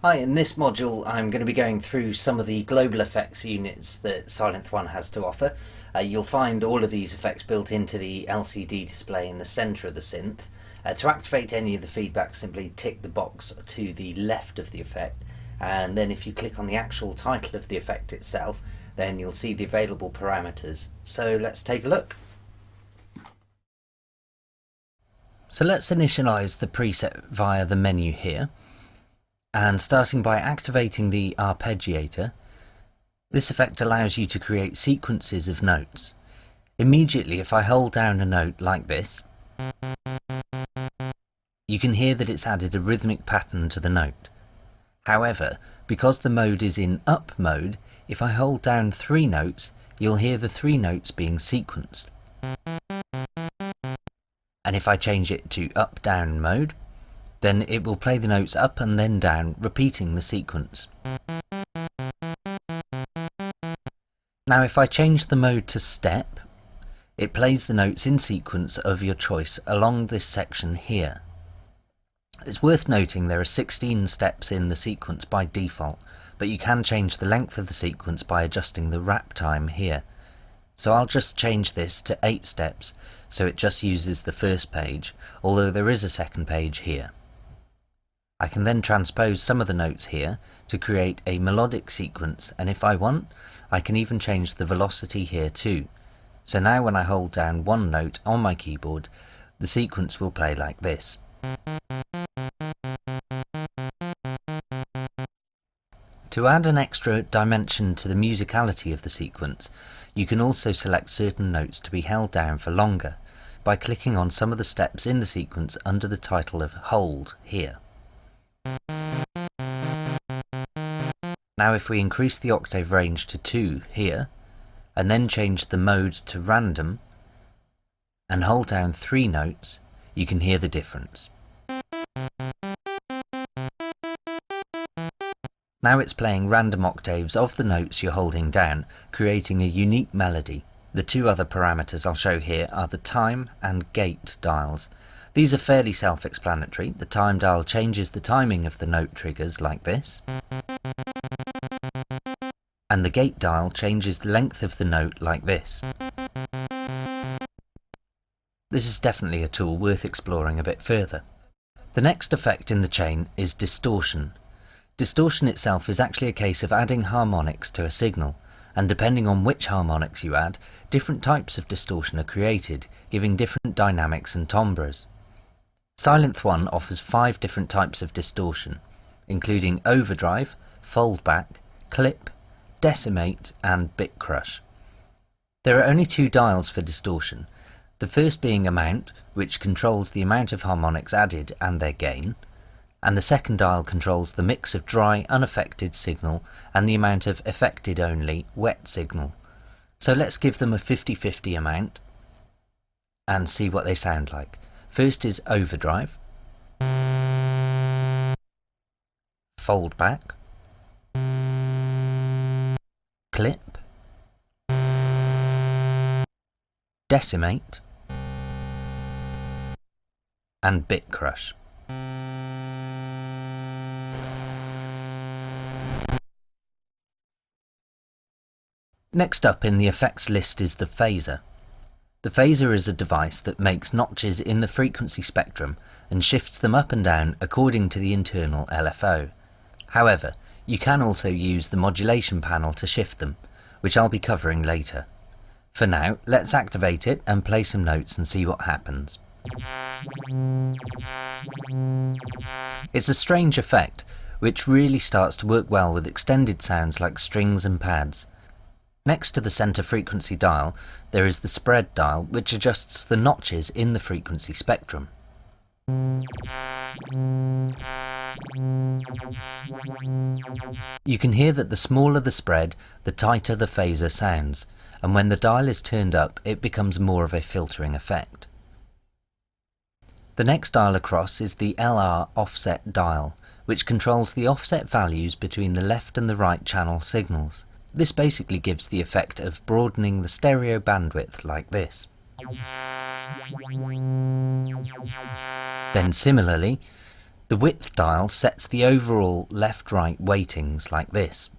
Hi, in this module I'm going to be going through some of the global effects units that Sylenth 1 has to offer. You'll find all of these effects built into the LCD display in the centre of the synth. To activate any of the feedback, simply tick the box to the left of the effect, and then if you click on the actual title of the effect itself, then you'll see the available parameters. So let's take a look. So let's initialize the preset via the menu here. And starting by activating the Arpeggiator, this effect allows you to create sequences of notes. Immediately, if I hold down a note like this, you can hear that it's added a rhythmic pattern to the note. However, because the mode is in up mode, if I hold down 3 notes, you'll hear the 3 notes being sequenced. And if I change it to up-down mode, then it will play the notes up and then down, repeating the sequence. Now if I change the mode to step, it plays the notes in sequence of your choice along this section here. It's worth noting there are 16 steps in the sequence by default, but you can change the length of the sequence by adjusting the wrap time here. So I'll just change this to 8 steps, so it just uses the first page, although there is a second page here. I can then transpose some of the notes here to create a melodic sequence, and if I want, I can even change the velocity here too. So now when I hold down one note on my keyboard, the sequence will play like this. To add an extra dimension to the musicality of the sequence, you can also select certain notes to be held down for longer by clicking on some of the steps in the sequence under the title of Hold here. Now if we increase the octave range to 2 here, and then change the mode to random, and hold down 3 notes, you can hear the difference. Now it's playing random octaves of the notes you're holding down, creating a unique melody. The 2 other parameters I'll show here are the time and gate dials. These are fairly self-explanatory. The time dial changes the timing of the note triggers like this, and the gate dial changes the length of the note like this. This is definitely a tool worth exploring a bit further. The next effect in the chain is distortion. Distortion itself is actually a case of adding harmonics to a signal, and depending on which harmonics you add, different types of distortion are created, giving different dynamics and timbres. Sylenth 1 offers 5 different types of distortion, including overdrive, foldback, clip, decimate and bit crush. There are only 2 dials for distortion, the first being amount, which controls the amount of harmonics added and their gain, and the second dial controls the mix of dry, unaffected signal and the amount of affected only, wet signal. So let's give them a 50-50 amount and see what they sound like. First is overdrive, foldback, clip, decimate, and bit crush. Next up in the effects list is the phaser. The phaser is a device that makes notches in the frequency spectrum and shifts them up and down according to the internal LFO. However, you can also use the modulation panel to shift them, which I'll be covering later. For now, let's activate it and play some notes and see what happens. It's a strange effect, which really starts to work well with extended sounds like strings and pads. Next to the center frequency dial, there is the spread dial, which adjusts the notches in the frequency spectrum. You can hear that the smaller the spread, the tighter the phaser sounds, and when the dial is turned up, it becomes more of a filtering effect. The next dial across is the LR offset dial, which controls the offset values between the left and the right channel signals. This basically gives the effect of broadening the stereo bandwidth like this. Then similarly, The width dial sets the overall left-right weightings like this.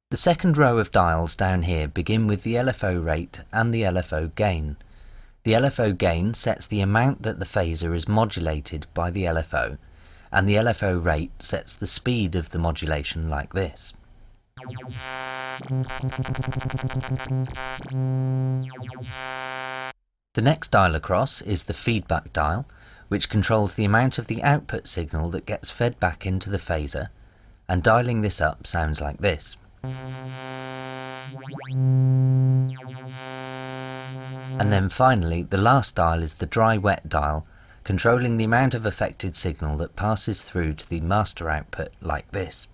The second row of dials down here begin with the LFO rate and the LFO gain. The LFO gain sets the amount that the phaser is modulated by the LFO, and the LFO rate sets the speed of the modulation like this. The next dial across is the feedback dial, which controls the amount of the output signal that gets fed back into the phaser, and dialing this up sounds like this. And then finally, the last dial is the dry-wet dial, controlling the amount of affected signal that passes through to the master output like this.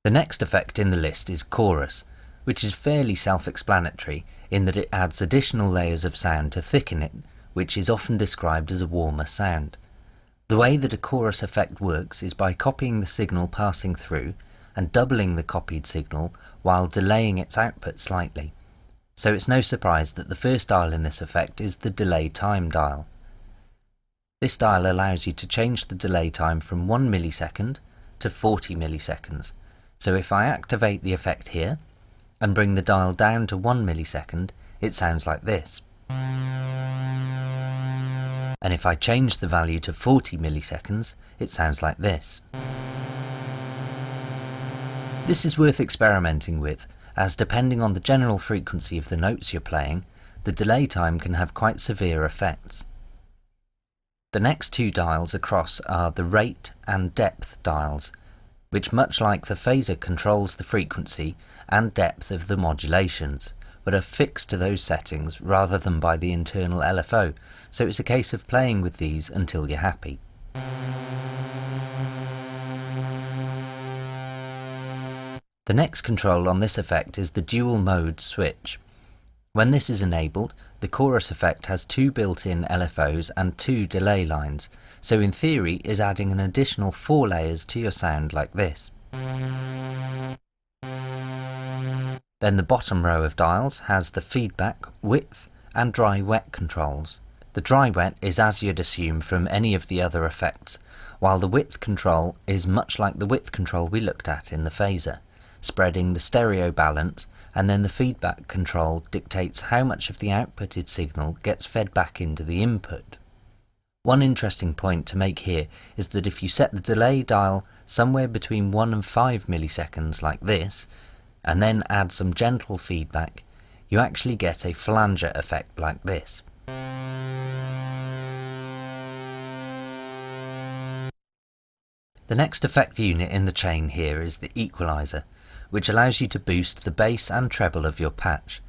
The next effect in the list is chorus, which is fairly self-explanatory in that it adds additional layers of sound to thicken it, which is often described as a warmer sound. The way that a chorus effect works is by copying the signal passing through and doubling the copied signal while delaying its output slightly. So it's no surprise that the first dial in this effect is the delay time dial. This dial allows you to change the delay time from 1 millisecond to 40 milliseconds. So if I activate the effect here and bring the dial down to 1 millisecond, it sounds like this. And if I change the value to 40 milliseconds, it sounds like this. This is worth experimenting with, as depending on the general frequency of the notes you're playing, the delay time can have quite severe effects. The next two dials across are the rate and depth dials, which much like the phaser controls the frequency and depth of the modulations, but are fixed to those settings rather than by the internal LFO, so it's a case of playing with these until you're happy. The next control on this effect is the dual mode switch. When this is enabled, the chorus effect has two built-in LFOs and two delay lines, so in theory is adding an additional 4 layers to your sound like this. Then the bottom row of dials has the feedback, width and dry-wet controls. The dry-wet is as you'd assume from any of the other effects, while the width control is much like the width control we looked at in the phaser, spreading the stereo balance, and then the feedback control dictates how much of the outputted signal gets fed back into the input. One interesting point to make here is that if you set the delay dial somewhere between 1 and 5 milliseconds like this, and then add some gentle feedback, you actually get a flanger effect like this. The next effect unit in the chain here is the equalizer, which allows you to boost the bass and treble of your patch.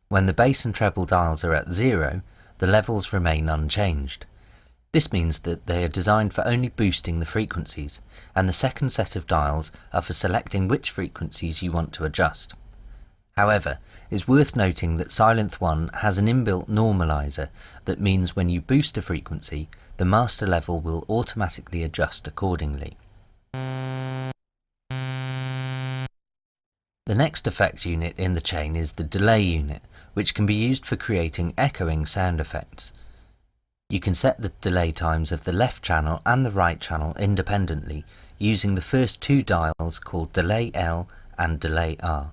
When the bass and treble dials are at 0, the levels remain unchanged. This means that they are designed for only boosting the frequencies, and the second set of dials are for selecting which frequencies you want to adjust. However, it's worth noting that Sylenth 1 has an inbuilt normalizer that means when you boost a frequency, the master level will automatically adjust accordingly. The next effect unit in the chain is the delay unit, which can be used for creating echoing sound effects. You can set the delay times of the left channel and the right channel independently using the first two dials called delay L and delay R.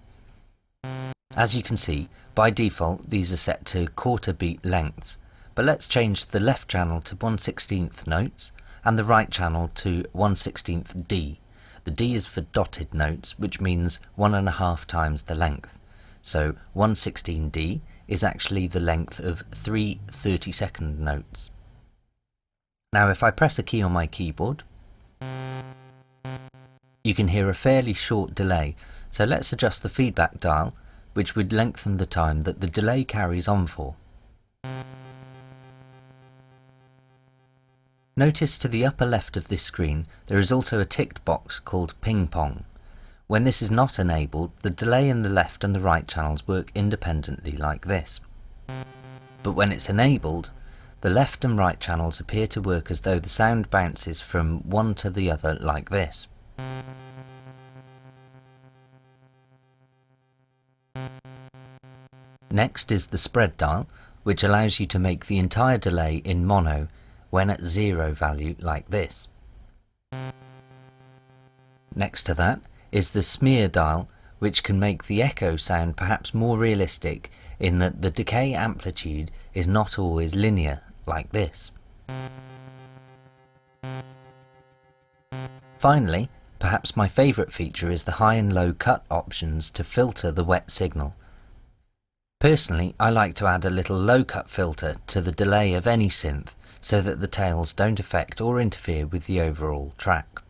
As you can see, by default these are set to quarter beat lengths, but let's change the left channel to 1/16th notes and the right channel to 1/16th D. The D is for dotted notes, which means 1.5 times the length. So 1/16 D is actually the length of 3 30-second notes. Now if I press a key on my keyboard, you can hear a fairly short delay, so let's adjust the feedback dial, which would lengthen the time that the delay carries on for. Notice to the upper left of this screen there is also a ticked box called ping pong. When this is not enabled, the delay in the left and the right channels work independently like this. But when it's enabled, the left and right channels appear to work as though the sound bounces from one to the other like this. Next is the spread dial, which allows you to make the entire delay in mono when at 0 value like this. Next to that is the smear dial, which can make the echo sound perhaps more realistic in that the decay amplitude is not always linear like this. Finally, perhaps my favourite feature is the high and low cut options to filter the wet signal. Personally, I like to add a little low cut filter to the delay of any synth so that the tails don't affect or interfere with the overall track.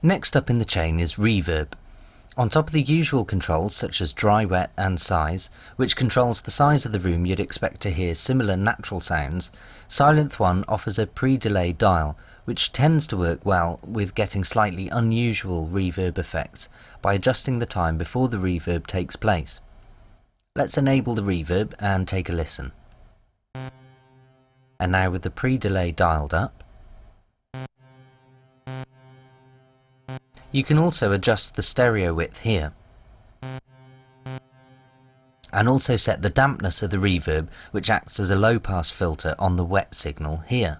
Next up in the chain is reverb. On top of the usual controls such as dry, wet and size, which controls the size of the room you'd expect to hear similar natural sounds, Sylenth 1 offers a pre-delay dial which tends to work well with getting slightly unusual reverb effects by adjusting the time before the reverb takes place. Let's enable the reverb and take a listen. And now with the pre-delay dialed up, you can also adjust the stereo width here, and also set the dampness of the reverb, which acts as a low pass filter on the wet signal here.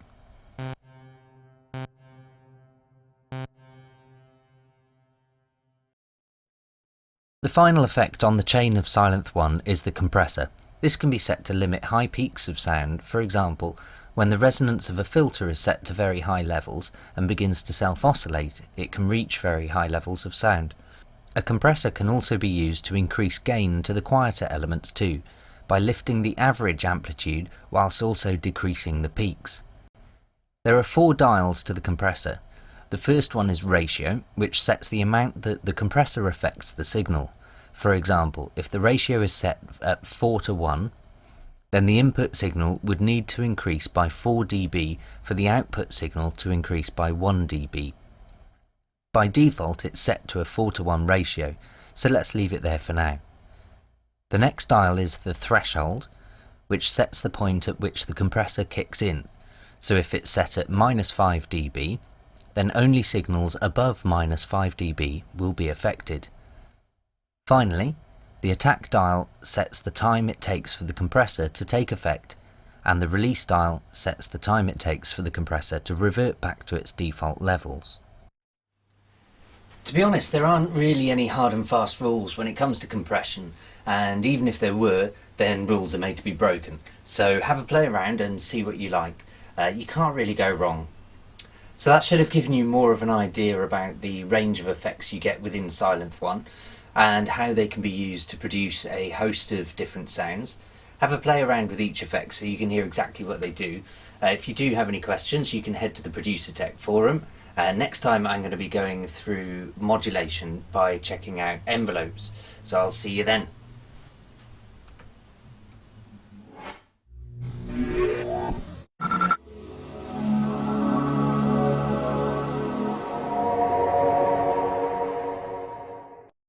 The final effect on the chain of Sylenth 1 is the compressor. This can be set to limit high peaks of sound. For example, when the resonance of a filter is set to very high levels and begins to self-oscillate, it can reach very high levels of sound. A compressor can also be used to increase gain to the quieter elements too, by lifting the average amplitude whilst also decreasing the peaks. There are 4 dials to the compressor. The first one is ratio, which sets the amount that the compressor affects the signal. For example, if the ratio is set at 4:1, then the input signal would need to increase by 4 dB for the output signal to increase by 1 dB. By default it's set to a 4:1 ratio, so let's leave it there for now. The next dial is the threshold, which sets the point at which the compressor kicks in. So if it's set at -5 dB, then only signals above -5 dB will be affected. Finally, the attack dial sets the time it takes for the compressor to take effect, and the release dial sets the time it takes for the compressor to revert back to its default levels. To be honest, there aren't really any hard and fast rules when it comes to compression, and even if there were, then rules are made to be broken. So have a play around and see what you like. You can't really go wrong. So that should have given you more of an idea about the range of effects you get within Sylenth 1 and how they can be used to produce a host of different sounds. Have a play around with each effect so you can hear exactly what they do. If you do have any questions, you can head to the Producer Tech forum. Next time I'm going to be going through modulation by checking out envelopes. So I'll see you then.